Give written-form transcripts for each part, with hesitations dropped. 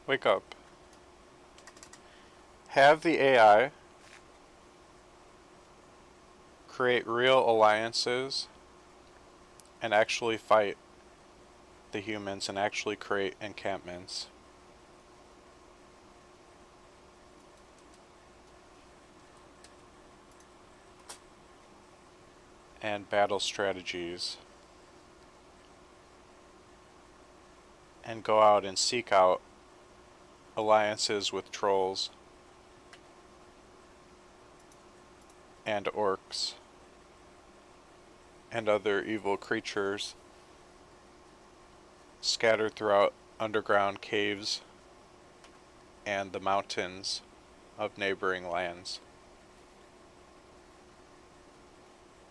Wake up. Have the AI create real alliances and actually fight the humans and actually create encampments. And battle strategies. And go out and seek out alliances with trolls and orcs and other evil creatures scattered throughout underground caves and the mountains of neighboring lands,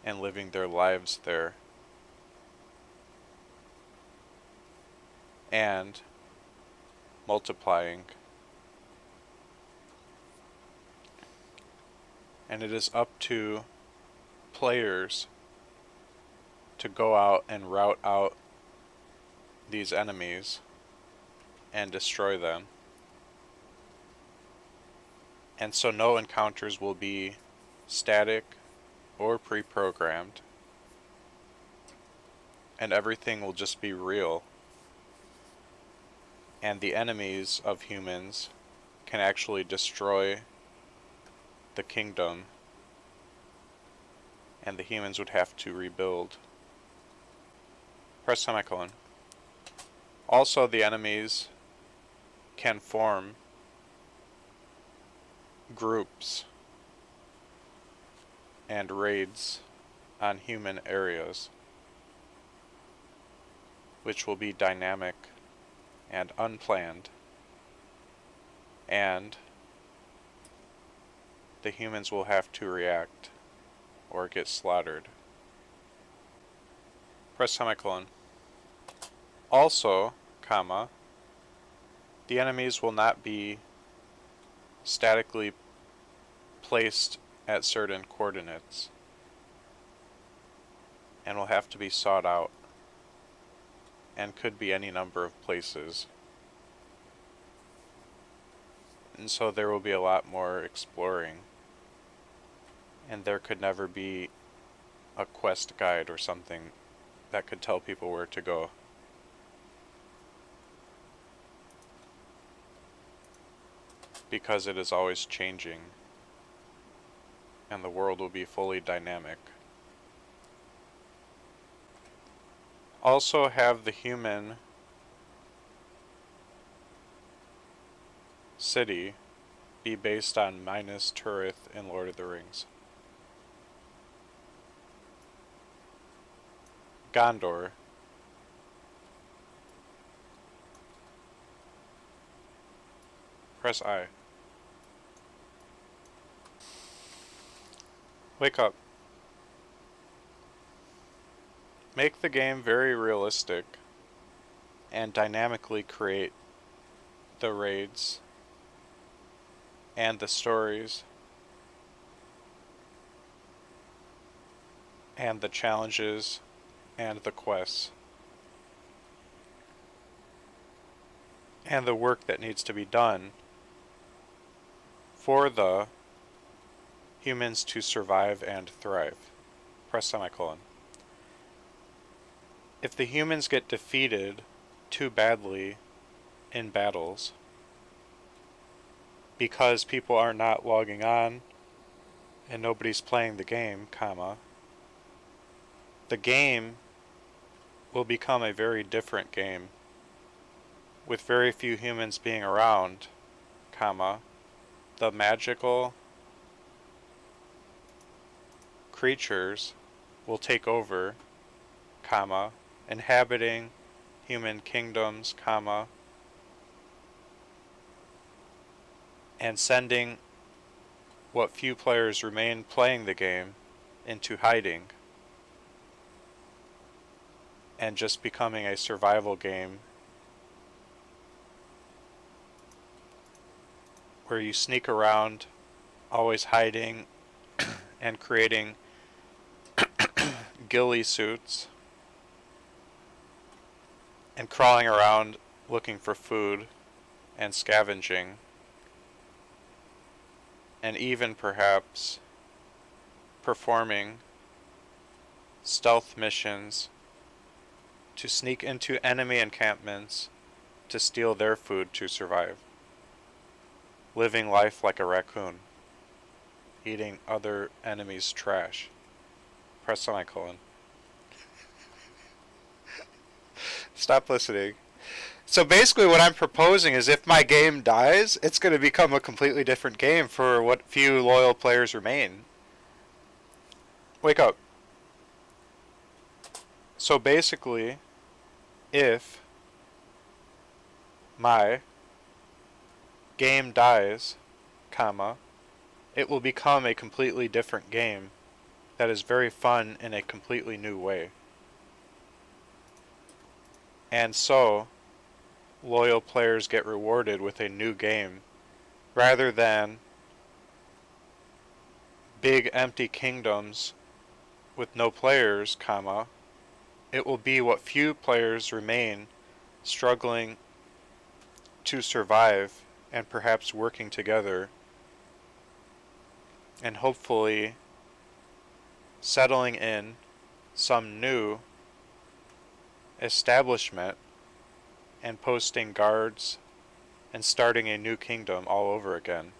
and living their lives there, and multiplying. And it is up to players to go out and rout out these enemies and destroy them. And so no encounters will be static or pre-programmed, and everything will just be real. And the enemies of humans can actually destroy the kingdom, and the humans would have to rebuild. Press semicolon. Also, the enemies can form groups and raids on human areas, which will be dynamic and unplanned, and the humans will have to react or get slaughtered. Press semicolon. Also, comma, the enemies will not be statically placed at certain coordinates and will have to be sought out, and could be any number of places. And so there will be a lot more exploring, and there could never be a quest guide or something that could tell people where to go. Because it is always changing, and the world will be fully dynamic. Also have the human city be based on Minas Tirith in Lord of the Rings. Gondor. Press I. Wake up. Make the game very realistic and dynamically create the raids and the stories and the challenges and the quests and the work that needs to be done for the humans to survive and thrive. Press semicolon. If the humans get defeated too badly in battles because people are not logging on and nobody's playing the game, comma, the game will become a very different game with very few humans being around, comma, the magical creatures will take over, comma, inhabiting human kingdoms, comma, and sending what few players remain playing the game into hiding and just becoming a survival game where you sneak around, always hiding and creating ghillie suits and crawling around looking for food and scavenging, and even perhaps performing stealth missions to sneak into enemy encampments to steal their food to survive. Living life like a raccoon, eating other enemies' trash. Press semicolon. Stop listening. So basically what I'm proposing is if my game dies, it's going to become a completely different game for what few loyal players remain. Wake up. So basically, if my game dies, comma, it will become a completely different game that is very fun in a completely new way. And so, loyal players get rewarded with a new game, rather than big empty kingdoms with no players, comma, it will be what few players remain struggling to survive and perhaps working together and hopefully settling in some new establishment and posting guards and starting a new kingdom all over again.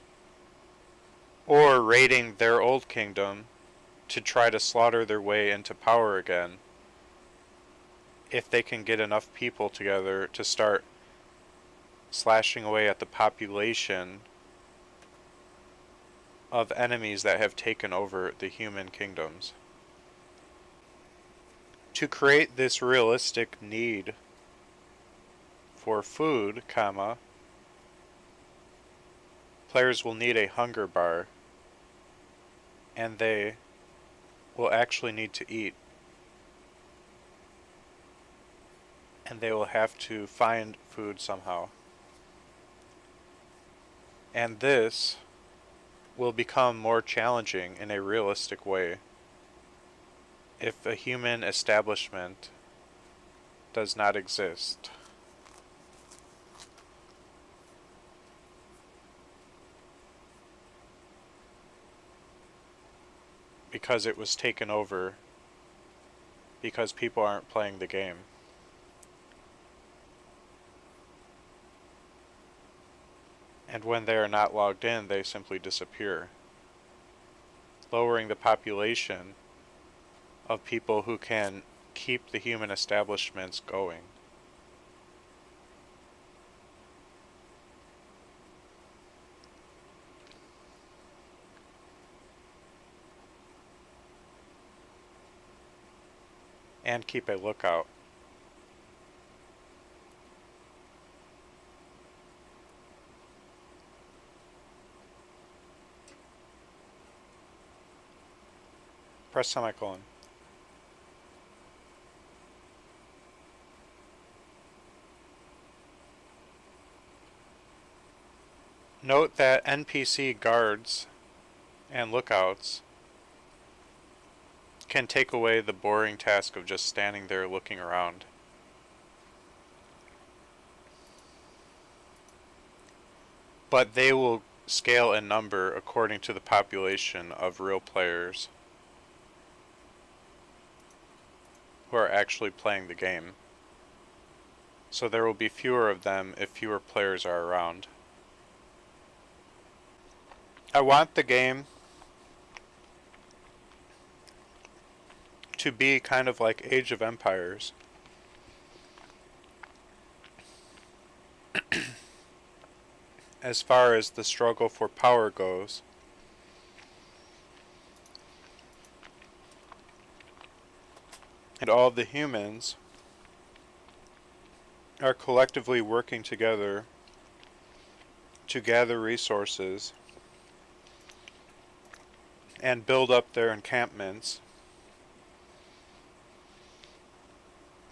Or raiding their old kingdom to try to slaughter their way into power again, if they can get enough people together to start slashing away at the population of enemies that have taken over the human kingdoms. To create this realistic need for food, comma, players will need a hunger bar, and they will actually need to eat. And they will have to find food somehow. And this will become more challenging in a realistic way if a human establishment does not exist. Because it was taken over because people aren't playing the game. And when they are not logged in, they simply disappear, lowering the population of people who can keep the human establishments going. And keep a lookout. Press semicolon. Note that NPC guards and lookouts can take away the boring task of just standing there looking around. But they will scale in number according to the population of real players who are actually playing the game. So there will be fewer of them if fewer players are around. I want the game to be kind of like Age of Empires. As far as the struggle for power goes. And all the humans are collectively working together to gather resources and build up their encampments,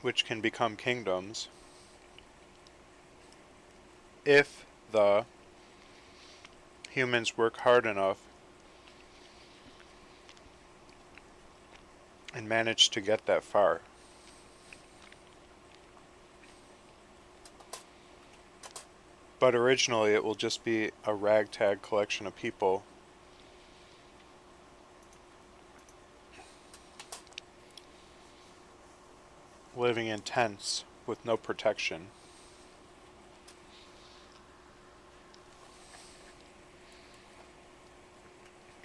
which can become kingdoms, if the humans work hard enough and manage to get that far. But originally it will just be a ragtag collection of people living in tents with no protection.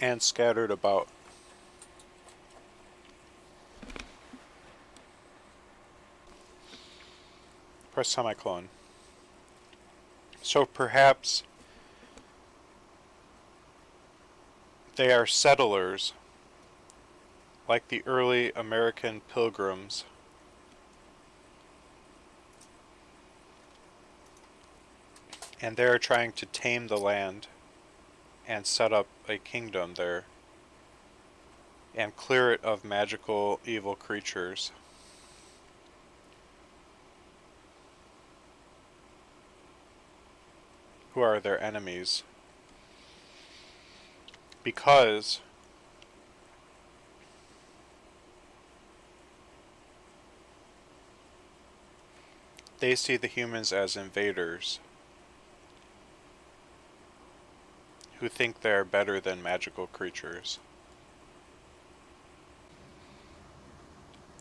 And scattered about. Press semicolon. So perhaps they are settlers, like the early American pilgrims. And they are trying to tame the land and set up a kingdom there and clear it of magical evil creatures. Who are their enemies. Because they see the humans as invaders who think they are better than magical creatures.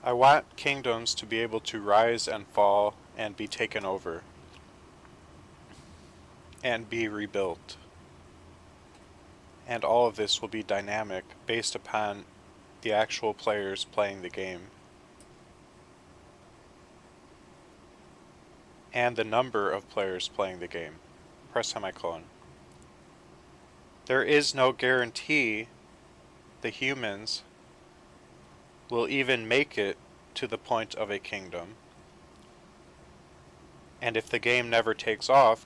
I want kingdoms to be able to rise and fall and be taken over and be rebuilt. And all of this will be dynamic based upon the actual players playing the game. And the number of players playing the game. Press semicolon. There is no guarantee the humans will even make it to the point of a kingdom. And if the game never takes off,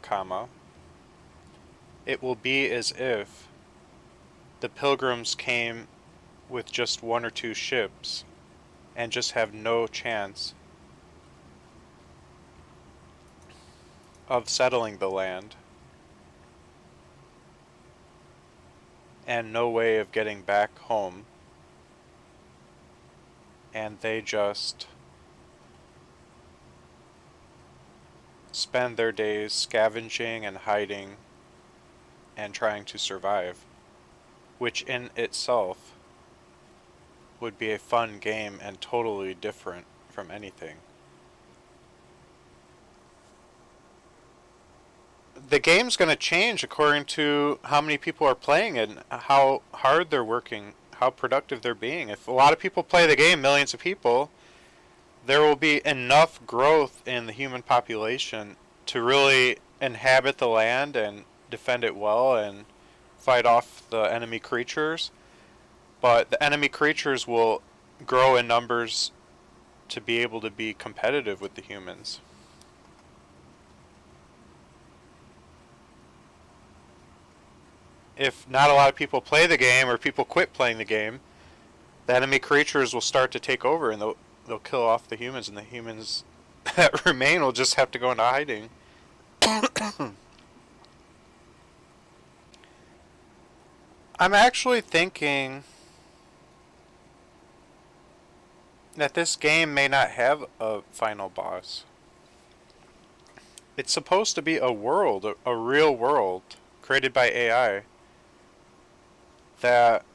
it will be as if the pilgrims came with just 1 or 2 ships and just have no chance of settling the land and no way of getting back home, and they just spend their days scavenging and hiding and trying to survive, which in itself would be a fun game and totally different from anything. The game's going to change according to how many people are playing it and how hard they're working, how productive they're being. If a lot of people play the game, millions of people, there will be enough growth in the human population to really inhabit the land and defend it well and fight off the enemy creatures. But the enemy creatures will grow in numbers to be able to be competitive with the humans. If not a lot of people play the game or people quit playing the game, the enemy creatures will start to take over and they'll kill off the humans, and the humans that remain will just have to go into hiding. I'm actually thinking that this game may not have a final boss. It's supposed to be a world, a real world, created by AI that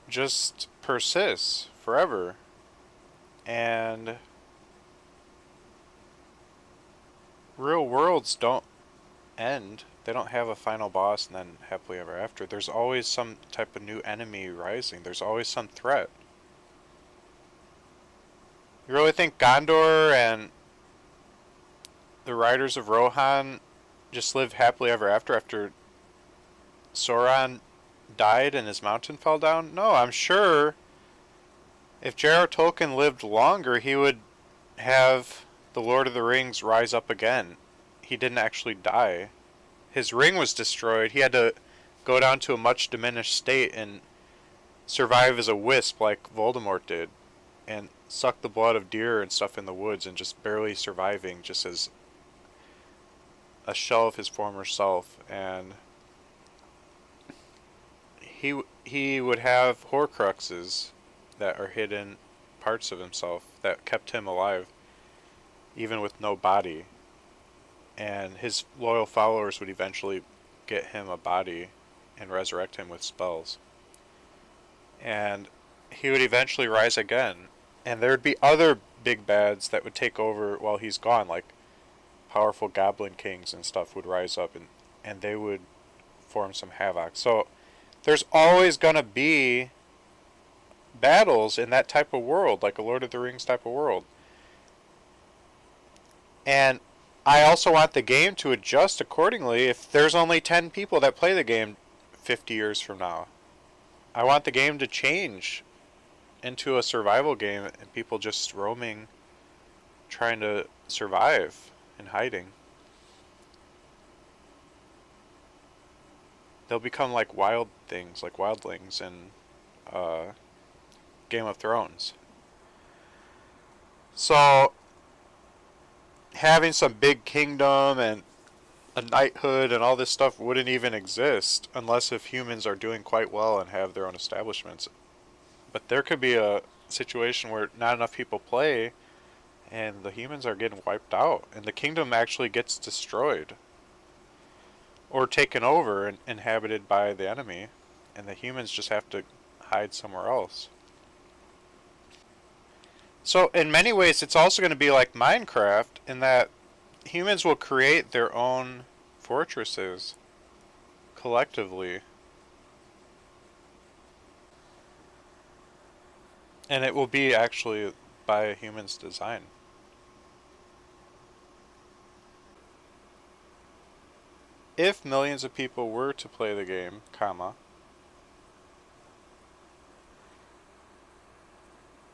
just persists forever. And real worlds don't end. They don't have a final boss and then happily ever after. There's always some type of new enemy rising. There's always some threat. You really think Gondor and the Riders of Rohan just live happily ever after Sauron died and his mountain fell down? No, I'm sure if J.R.R. Tolkien lived longer, he would have the Lord of the Rings rise up again. He didn't actually die. His ring was destroyed. He had to go down to a much diminished state and survive as a wisp like Voldemort did, and suck the blood of deer and stuff in the woods, and just barely surviving just as a shell of his former self. And he would have Horcruxes that are hidden parts of himself that kept him alive, even with no body. and his loyal followers would eventually get him a body and resurrect him with spells. And he would eventually rise again. And there would be other big bads that would take over while he's gone, like powerful goblin kings and stuff would rise up, and they would form some havoc. So there's always going to be battles in that type of world, like a Lord of the Rings type of world. And I also want the game to adjust accordingly if there's only 10 people that play the game 50 years from now. I want the game to change into a survival game and people just roaming, trying to survive and hiding. They'll become like wild things, like wildlings in Game of Thrones. So having some big kingdom and a knighthood and all this stuff wouldn't even exist unless if humans are doing quite well and have their own establishments. But there could be a situation where not enough people play and the humans are getting wiped out and the kingdom actually gets destroyed or taken over and inhabited by the enemy, and the humans just have to hide somewhere else. So in many ways it's also going to be like Minecraft in that humans will create their own fortresses collectively. And it will be actually by a human's design. If millions of people were to play the game,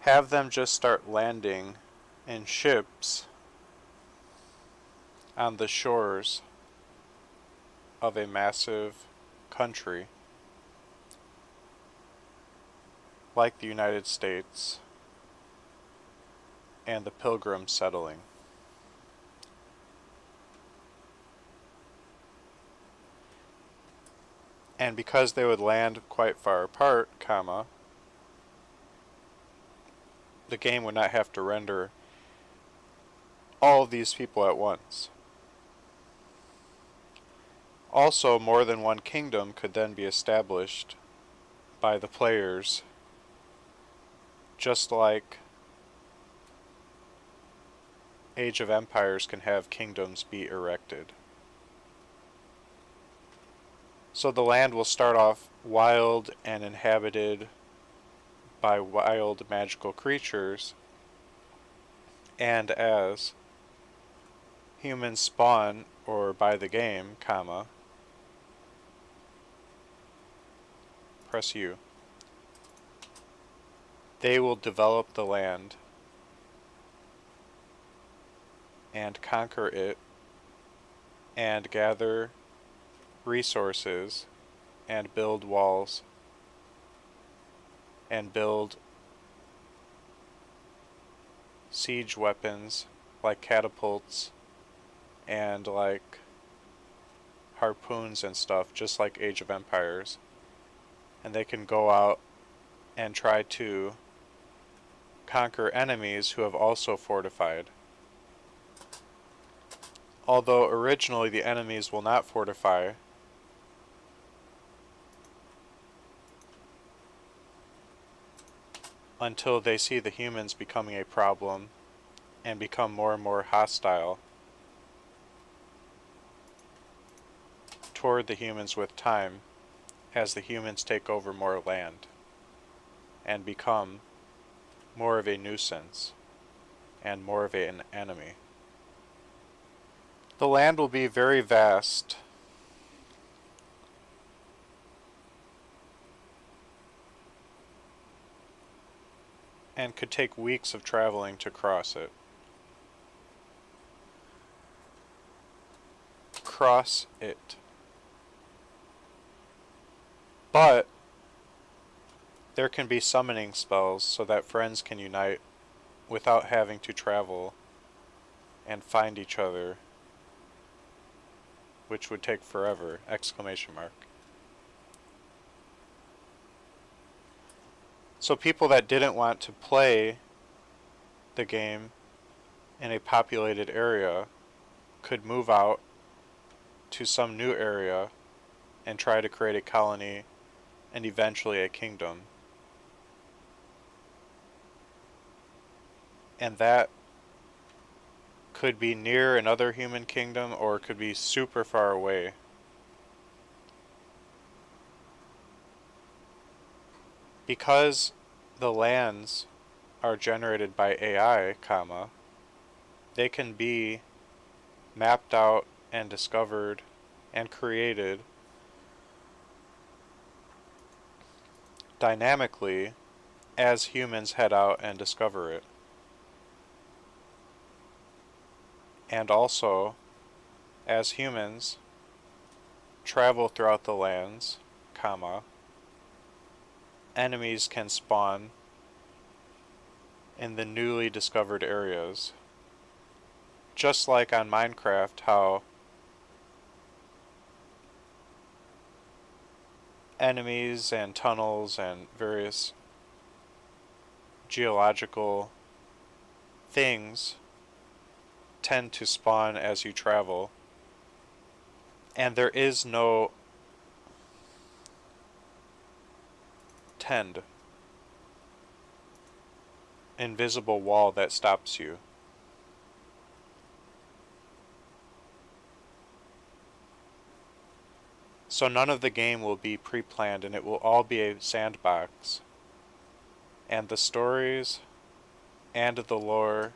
have them just start landing in ships on the shores of a massive country like the United States and the Pilgrims settling. And because they would land quite far apart, the game would not have to render all of these people at once. Also, more than one kingdom could then be established by the players, just like Age of Empires can have kingdoms be erected. So the land will start off wild and inhabited by wild magical creatures, and as humans spawn, or by the game, press U, they will develop the land and conquer it and gather resources and build walls and build siege weapons like catapults and like harpoons and stuff, just like Age of Empires. And they can go out and try to conquer enemies who have also fortified. Although originally the enemies will not fortify, until they see the humans becoming a problem and become more and more hostile toward the humans with time, as the humans take over more land and become more of a nuisance and more of an enemy. The land will be very vast, and could take weeks of traveling to cross it. But there can be summoning spells so that friends can unite without having to travel and find each other, which would take forever! So people that didn't want to play the game in a populated area could move out to some new area and try to create a colony and eventually a kingdom. And that could be near another human kingdom or it could be super far away. Because the lands are generated by AI, they can be mapped out and discovered and created dynamically as humans head out and discover it. And also, as humans travel throughout the lands, enemies can spawn in the newly discovered areas. Just like on Minecraft, how enemies and tunnels and various geological things tend to spawn as you travel, and there is no invisible wall that stops you. So none of the game will be pre-planned and it will all be a sandbox. And the stories and the lore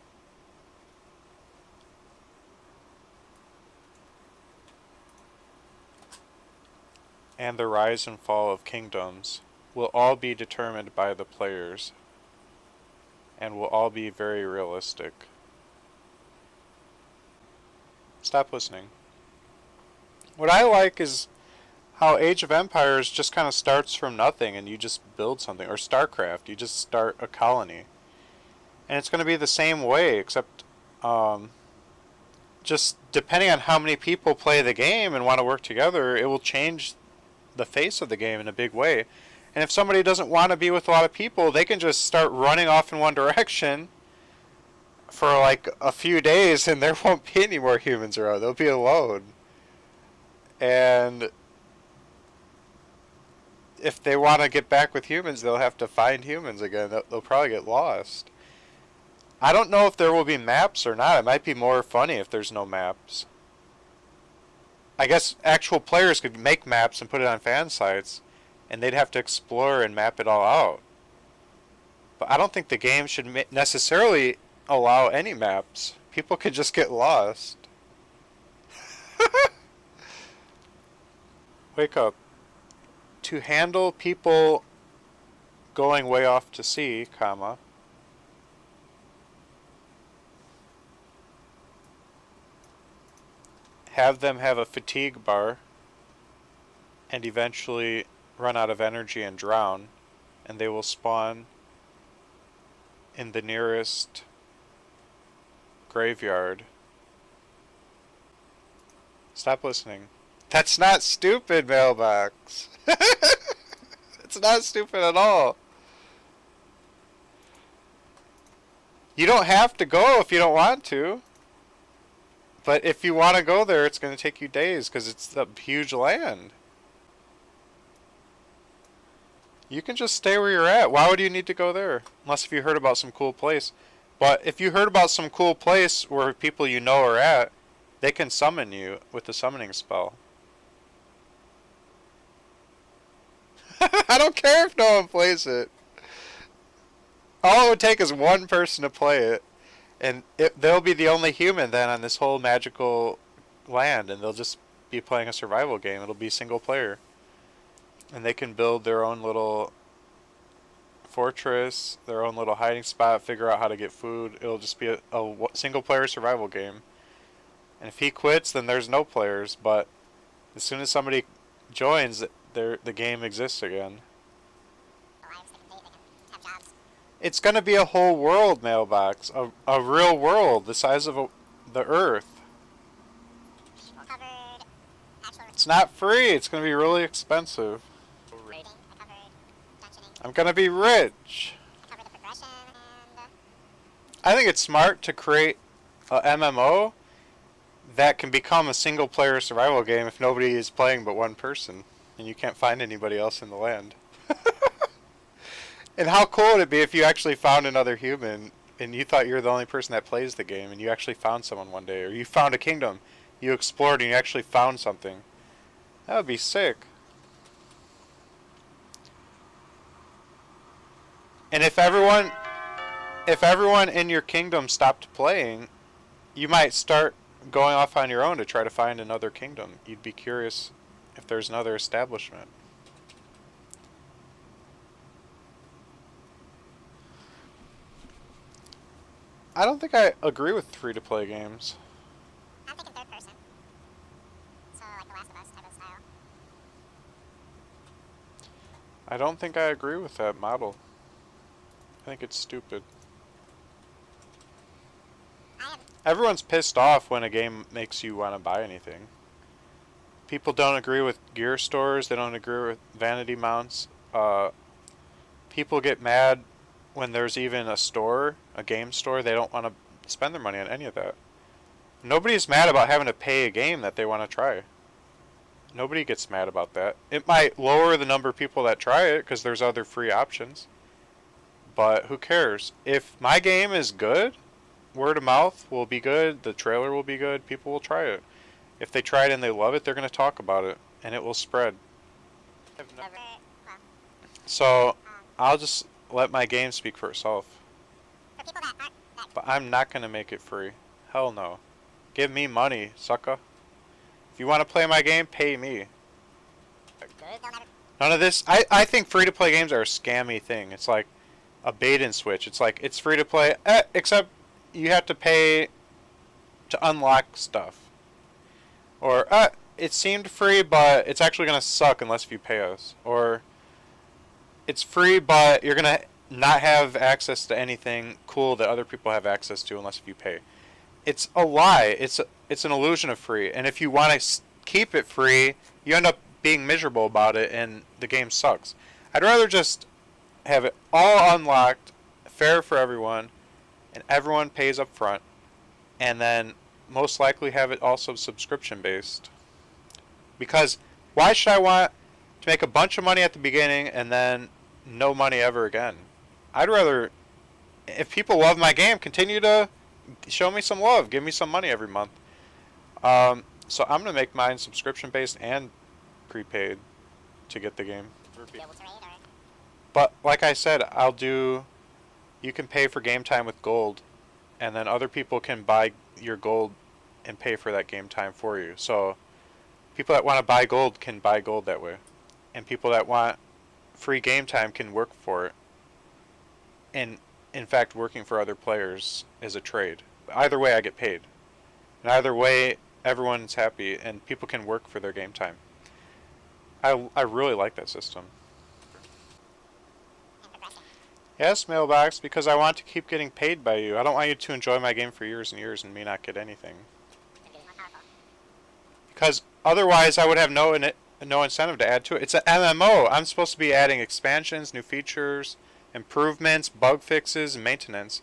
and the rise and fall of kingdoms will all be determined by the players and will all be very realistic. Stop listening. What I like is how Age of Empires just kind of starts from nothing and you just build something. Or StarCraft, you just start a colony. And it's going to be the same way, except just depending on how many people play the game and want to work together, it will change the face of the game in a big way. And if somebody doesn't want to be with a lot of people, they can just start running off in one direction for like a few days and there won't be any more humans around. They'll be alone. And if they want to get back with humans, they'll have to find humans again. They'll probably get lost. I don't know if there will be maps or not. It might be more funny if there's no maps. I guess actual players could make maps and put it on fan sites, and they'd have to explore and map it all out. But I don't think the game should necessarily allow any maps. People could just get lost. Wake up. To handle people going way off to sea, have them have a fatigue bar and eventually run out of energy and drown, and they will spawn in the nearest graveyard. Stop listening. That's not stupid, Mailbox. It's not stupid at all. You don't have to go if you don't want to. But if you want to go there, it's going to take you days because it's a huge land. You can just stay where you're at. Why would you need to go there? Unless if you heard about some cool place. But if you heard about some cool place where people you know are at, they can summon you with the summoning spell. I don't care if no one plays it. All it would take is one person to play it. And they'll be the only human then on this whole magical land. And they'll just be playing a survival game. It'll be single player. And they can build their own little fortress, their own little hiding spot, figure out how to get food. It'll just be a single player survival game. And if he quits, then there's no players. But as soon as somebody joins, the game exists again. It's going to be a whole world, Mailbox. A real world the size of the Earth. It's not free. It's going to be really expensive. I'm going to be rich. I think it's smart to create a MMO that can become a single player survival game if nobody is playing but one person and you can't find anybody else in the land. And how cool would it be if you actually found another human and you thought you were the only person that plays the game and you actually found someone one day, or you found a kingdom, you explored and you actually found something. That would be sick. And if everyone in your kingdom stopped playing, you might start going off on your own to try to find another kingdom. You'd be curious if there's another establishment. I don't think I agree with free-to-play games. I'm thinking third person. So, like The Last of Us type of style. I don't think I agree with that model. I think it's stupid. Everyone's pissed off when a game makes you want to buy anything. People don't agree with gear stores. They don't agree with vanity mounts. People get mad when there's even a store, a game store. They don't want to spend their money on any of that. Nobody's mad about having to pay a game that they want to try. Nobody gets mad about that. It might lower the number of people that try it because there's other free options. But who cares? If my game is good, word of mouth will be good, the trailer will be good, people will try it. If they try it and they love it, they're going to talk about it, and it will spread. So, I'll just let my game speak for itself. But I'm not going to make it free. Hell no. Give me money, sucker. If you want to play my game, pay me. None of this. I think free-to-play games are a scammy thing. It's like a bait and switch. It's like, it's free-to-play, except you have to pay to unlock stuff. Or, it seemed free, but it's actually going to suck unless you pay us. Or, it's free, but you're going to not have access to anything cool that other people have access to unless you pay. It's a lie. It's an illusion of free. And if you want to keep it free, you end up being miserable about it, and the game sucks. I'd rather just have it all unlocked, fair for everyone, and everyone pays up front, and then most likely have it also subscription based. Because why should I want to make a bunch of money at the beginning and then no money ever again? I'd rather, if people love my game, continue to show me some love, give me some money every month. So I'm going to make mine subscription based and prepaid to get the game. But like I said, you can pay for game time with gold, and then other people can buy your gold and pay for that game time for you. So people that want to buy gold can buy gold that way. And people that want free game time can work for it. And in fact, working for other players is a trade. Either way, I get paid. And either way, everyone's happy and people can work for their game time. I really like that system. Yes, Mailbox, because I want to keep getting paid by you. I don't want you to enjoy my game for years and years and me not get anything. Because otherwise I would have no incentive to add to it. It's an MMO. I'm supposed to be adding expansions, new features, improvements, bug fixes, and maintenance.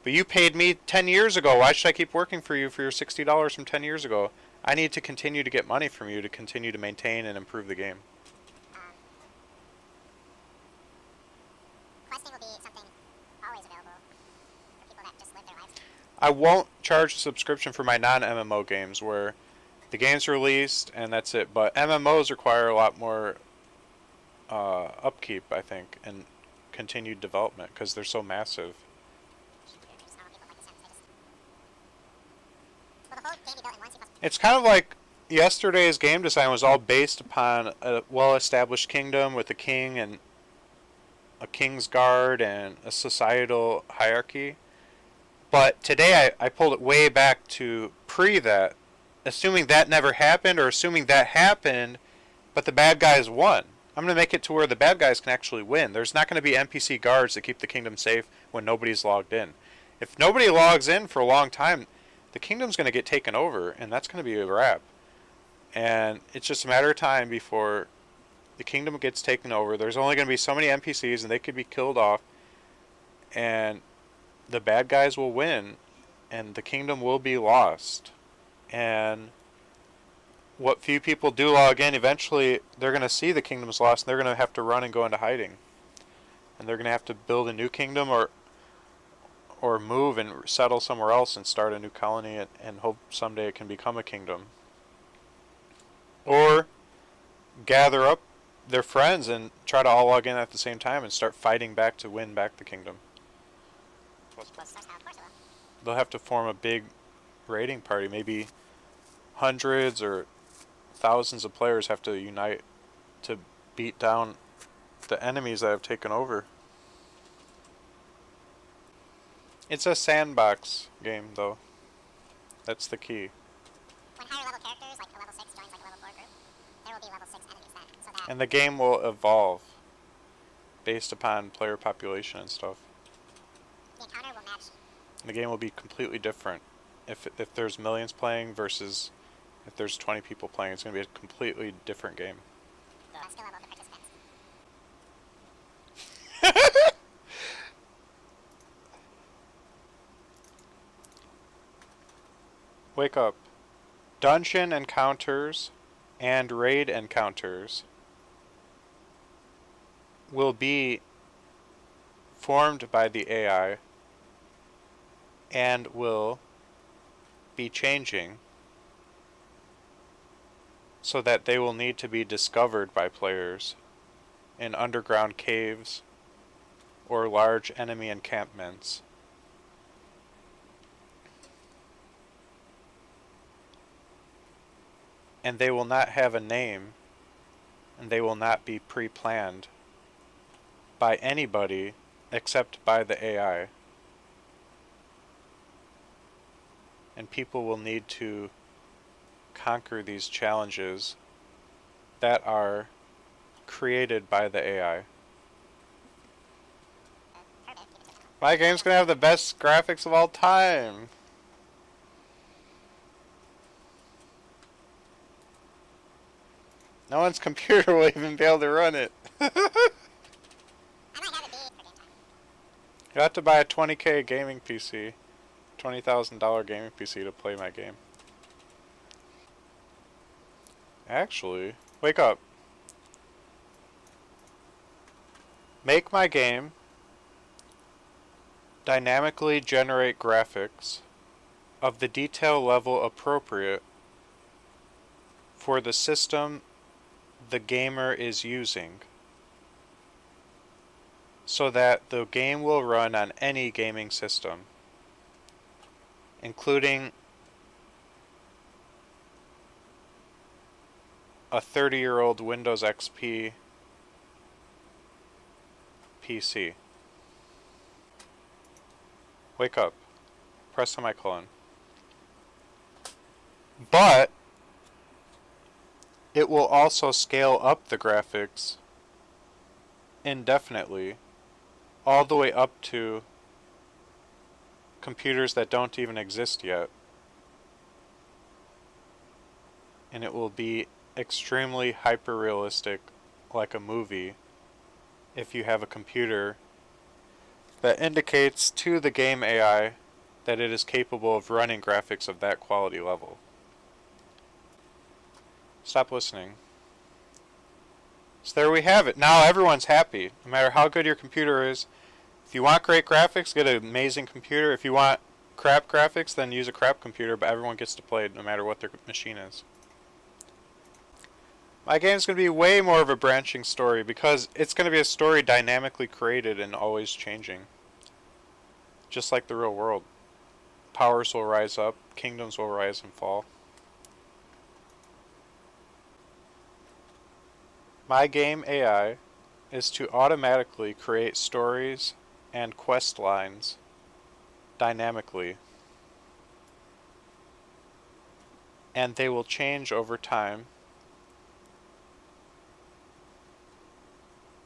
But you paid me 10 years ago. Why should I keep working for you for your $60 from 10 years ago? I need to continue to get money from you to continue to maintain and improve the game. Questing will be something always available for people that just live their lives. I won't charge a subscription for my non-MMO games where the game's released and that's it. But MMOs require a lot more upkeep, I think, and continued development because they're so massive. It's kind of like yesterday's game design was all based upon a well-established kingdom with a king and a king's guard and a societal hierarchy. But today I pulled it way back to pre-that, assuming that never happened or assuming that happened, but the bad guys won. I'm going to make it to where the bad guys can actually win. There's not going to be NPC guards that keep the kingdom safe when nobody's logged in. If nobody logs in for a long time, the kingdom's going to get taken over, and that's going to be a wrap. And it's just a matter of time before the kingdom gets taken over. There's only going to be so many NPCs, and they could be killed off, and the bad guys will win, and the kingdom will be lost. And what few people do log in, eventually they're going to see the kingdom's lost and they're going to have to run and go into hiding. And they're going to have to build a new kingdom or move and settle somewhere else and start a new colony and hope someday it can become a kingdom. Or gather up their friends and try to all log in at the same time and start fighting back to win back the kingdom. They'll have to form a big raiding party. Maybe hundreds or thousands of players have to unite to beat down the enemies that have taken over. It's a sandbox game, though. That's the key. When higher level characters, like a level 6 joins like a level 4 group, there will be level 6 enemies then. So that And the game will evolve based upon player population and stuff. the encounter will match. And the game will be completely different. If there's millions playing versus if there's 20 people playing, it's going to be a completely different game. The skill level of the participants. Wake up. Dungeon encounters and raid encounters will be formed by the AI and will be changing so that they will need to be discovered by players in underground caves or large enemy encampments. And they will not have a name, and they will not be pre-planned by anybody except by the AI. And people will need to conquer these challenges that are created by the AI. My game's gonna have the best graphics of all time. No one's computer will even be able to run it. I might have it be for game time. You have to buy a 20K gaming PC, $20,000 gaming PC to play my game. Actually, wake up. Make my game dynamically generate graphics of the detail level appropriate for the system the gamer is using, so that the game will run on any gaming system, including a 30-year-old Windows XP PC. Wake up. Press semicolon. But it will also scale up the graphics indefinitely, all the way up to computers that don't even exist yet. And it will be extremely hyper-realistic, like a movie, if you have a computer that indicates to the game AI that it is capable of running graphics of that quality level. Stop listening. So there we have it. Now everyone's happy, no matter how good your computer is. If you want great graphics, get an amazing computer. If you want crap graphics, then use a crap computer, but everyone gets to play it no matter what their machine is. My game's going to be way more of a branching story because it's going to be a story dynamically created and always changing. Just like the real world. Powers will rise up, kingdoms will rise and fall. My game AI is to automatically create stories and quest lines dynamically. And they will change over time.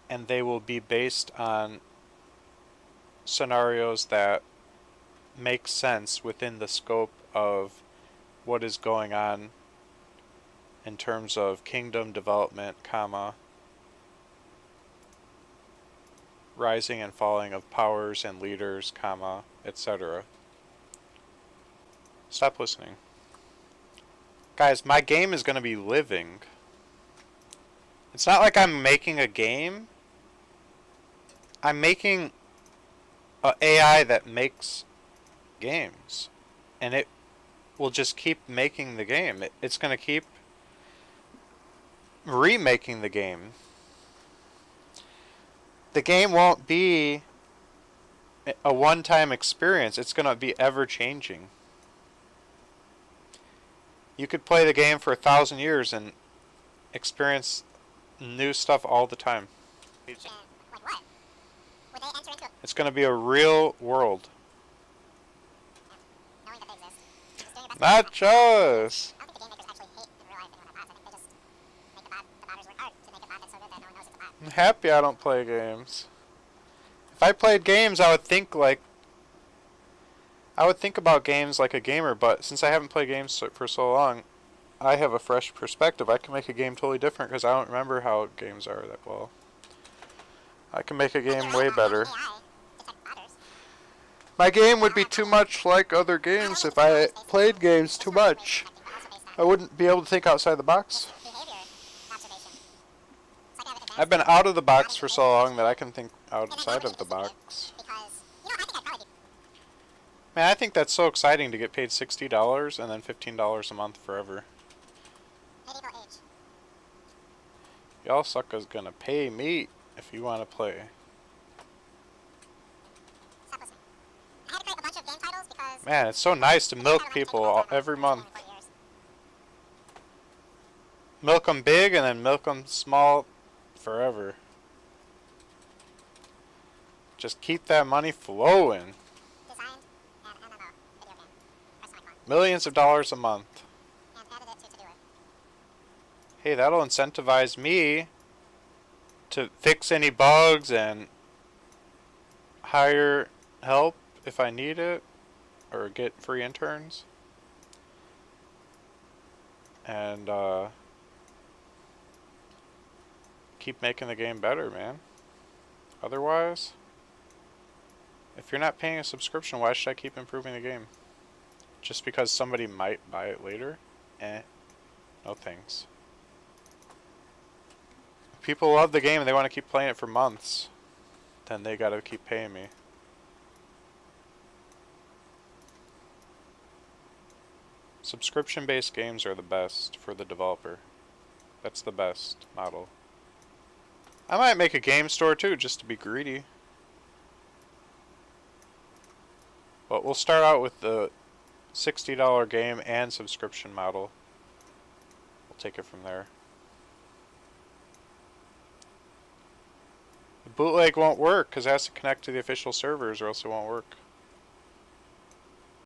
And they will be based on scenarios that make sense within the scope of what is going on in terms of kingdom development, rising and falling of powers and leaders, etc. Stop listening. Guys, my game is going to be living. It's not like I'm making a game. I'm making a AI that makes games. And it will just keep making the game. It's going to keep remaking the game. The game won't be a one-time experience. It's going to be ever-changing. You could play the game for 1,000 years and experience new stuff all the time. Like what? Would they enter into a... It's going to be a real world. Knowing that they exist. Just doing your best to... Nachos! I don't think the game makers actually hate in real life anyone that bots. I think they just make the batters work hard to make a bot that's so good that no one knows it's a bot. I'm happy I don't play games. If I played games, I would think about games like a gamer, but since I haven't played games for so long, I have a fresh perspective. I can make a game totally different because I don't remember how games are that well. I can make a game way better. My game would be too much like other games if I played games too much. I wouldn't be able to think outside the box. I've been out of the box for so long that I can think outside of the box. Man, I think that's so exciting to get paid $60 and then $15 a month forever. Y'all suckers gonna pay me if you wanna play. Man, it's so nice to milk people every month. Milk them big and then milk them small forever. Just keep that money flowing. Millions of dollars a month. Hey, that'll incentivize me to fix any bugs and hire help if I need it, or get free interns. And keep making the game better, man. Otherwise, if you're not paying a subscription, why should I keep improving the game? Just because somebody might buy it later? No thanks. If people love the game and they want to keep playing it for months, then they gotta keep paying me. Subscription-based games are the best for the developer. That's the best model. I might make a game store too, just to be greedy. But we'll start out with the $60 game and subscription model. We'll take it from there. The bootleg won't work because it has to connect to the official servers or else it won't work.